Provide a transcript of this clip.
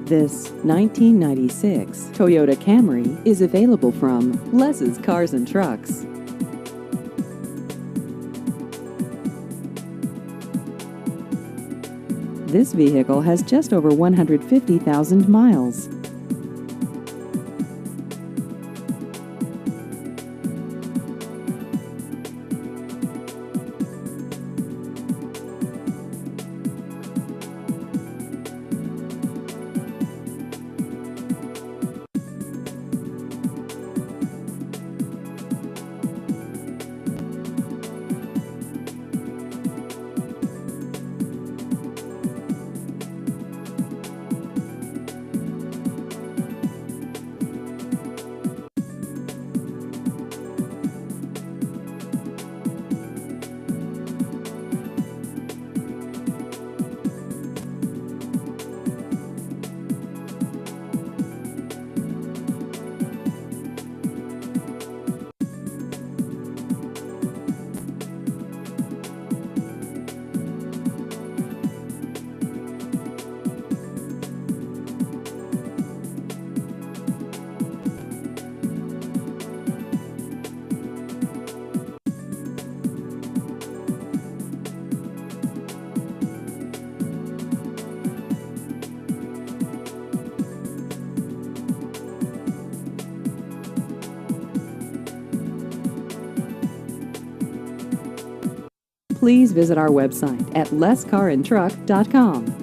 This 1996 Toyota Camry is available from Les's Cars and Trucks. This vehicle has just over 150,000 miles. Please visit our website at lescarandtruck.com.